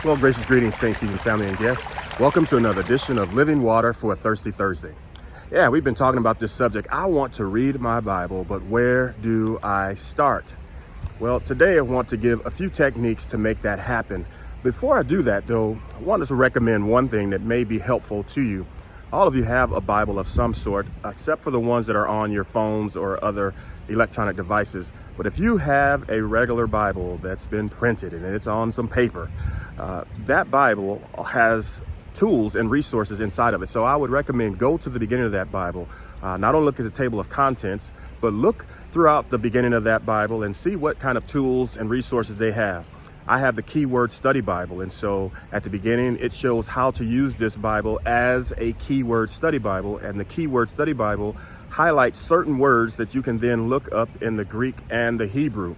Well, gracious greetings, St. Stephen family and guests. Welcome to another edition of Living Water for a Thirsty Thursday. Yeah, we've been talking about this subject. I want to read my Bible, but where do I start? Well, today I want to give a few techniques to make that happen. Before I do that, though, I wanted to recommend one thing that may be helpful to you. All of you have a Bible of some sort, except for the ones that are on your phones or other electronic devices. But if you have a regular Bible that's been printed and it's on some paper, that Bible has tools and resources inside of it. So I would recommend go to the beginning of that Bible, not only look at the table of contents, but look throughout the beginning of that Bible and see what kind of tools and resources they have. I have the Keyword Study Bible, and so at the beginning it shows how to use this Bible as a Keyword Study Bible, and the Keyword Study Bible highlights certain words that you can then look up in the Greek and the Hebrew.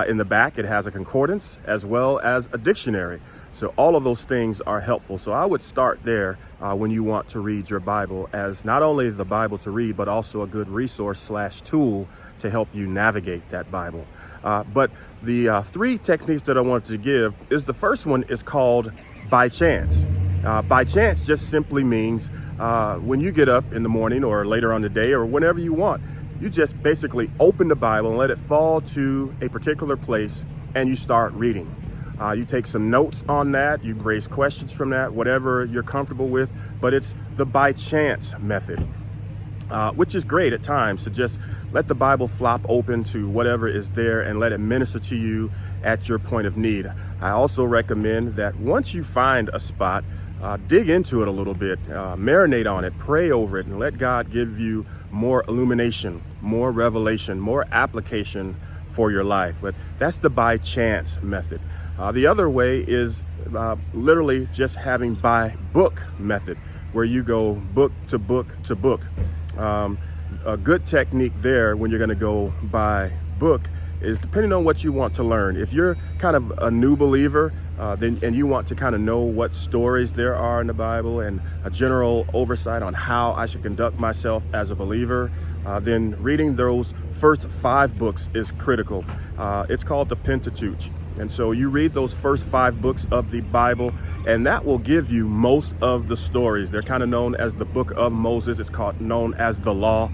In the back it has a concordance as well as a dictionary. So all of those things are helpful. So I would start there when you want to read your Bible, as not only the Bible to read, but also a good resource / tool to help you navigate that Bible. But the three techniques that I want to give is, the first one is called by chance. By chance just simply means when you get up in the morning or later on the day or whenever you want, you just basically open the Bible and let it fall to a particular place and you start reading. You take some notes on that, you raise questions from that, whatever you're comfortable with, but it's the by chance method. Which is great at times, to just let the Bible flop open to whatever is there and let it minister to you at your point of need. I also recommend that once you find a spot, dig into it a little bit, marinate on it, pray over it, and let God give you more illumination, more revelation, more application for your life. But that's the by chance method. The other way is literally just having by book method, where you go book to book to book. A good technique there when you're going to go by book is, depending on what you want to learn. If you're kind of a new believer, and you want to kind of know what stories there are in the Bible and a general oversight on how I should conduct myself as a believer, then reading those first 5 books is critical. It's called the Pentateuch. And so you read those first 5 books of the Bible, and that will give you most of the stories. They're kind of known as the Book of Moses. It's known as the Law.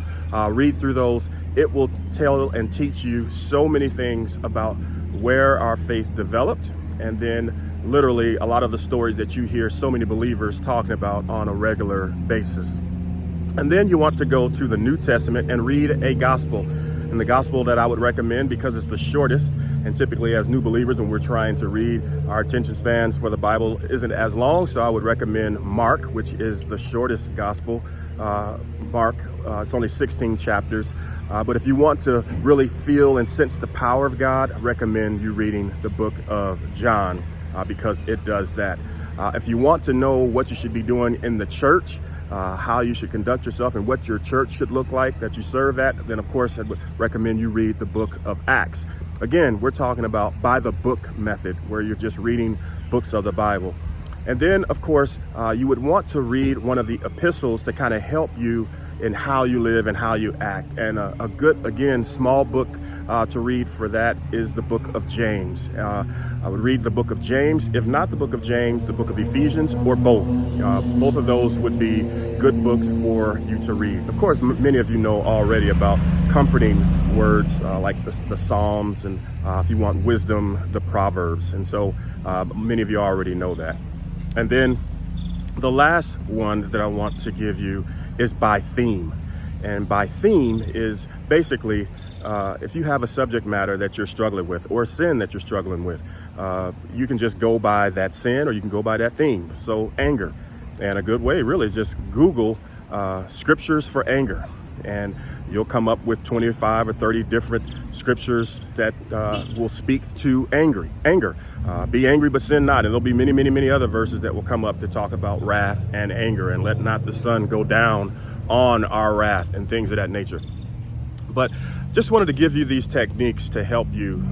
Read through those. It will tell and teach you so many things about where our faith developed, and then literally a lot of the stories that you hear so many believers talking about on a regular basis. And then you want to go to the New Testament and read a gospel. And the gospel that I would recommend, because it's the shortest, and typically as new believers when we're trying to read, our attention spans for the Bible isn't as long, so I would recommend Mark, which is the shortest gospel. Mark, it's only 16 chapters, but if you want to really feel and sense the power of God, I recommend you reading the book of John, because it does that. If you want to know what you should be doing in the church, how you should conduct yourself and what your church should look like that you serve at, then of course I would recommend you read the book of Acts. Again, we're talking about by the book method, where you're just reading books of the Bible. And then of course you would want to read one of the epistles to kind of help you in how you live and how you act. And a good, again, small book to read for that is the book of James. I would read the book of James. If not the book of James, the book of Ephesians, or both. Both of those would be good books for you to read. Of course, many of you know already about comforting words like the Psalms, and if you want wisdom, the Proverbs. And so many of you already know that. And then the last one that I want to give you is by theme. And by theme is basically if you have a subject matter that you're struggling with, or a sin that you're struggling with, you can just go by that sin, or you can go by that theme. So anger, and a good way really is just Google scriptures for anger, and you'll come up with 25 or 30 different scriptures that will speak to anger. Be angry but sin not. And there'll be many, many, many other verses that will come up to talk about wrath and anger, and let not the sun go down on our wrath, and things of that nature. But just wanted to give you these techniques to help you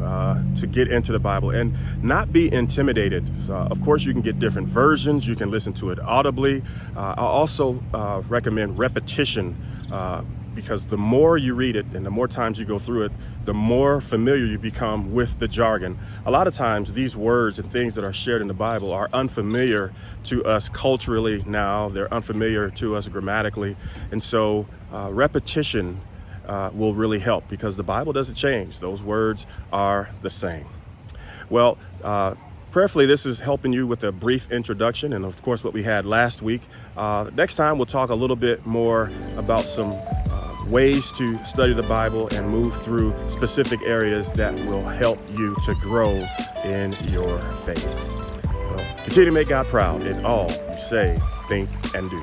to get into the Bible and not be intimidated. Of course, you can get different versions. You can listen to it audibly. I also recommend repetition because the more you read it and the more times you go through it, the more familiar you become with the jargon. A lot of times these words and things that are shared in the Bible are unfamiliar to us culturally now. They're unfamiliar to us grammatically. And so repetition will really help, because the Bible doesn't change. Those words are the same. Well, prayerfully, this is helping you with a brief introduction and, of course, what we had last week. Next time, we'll talk a little bit more about some ways to study the Bible and move through specific areas that will help you to grow in your faith. Well, continue to make God proud in all you say, think, and do.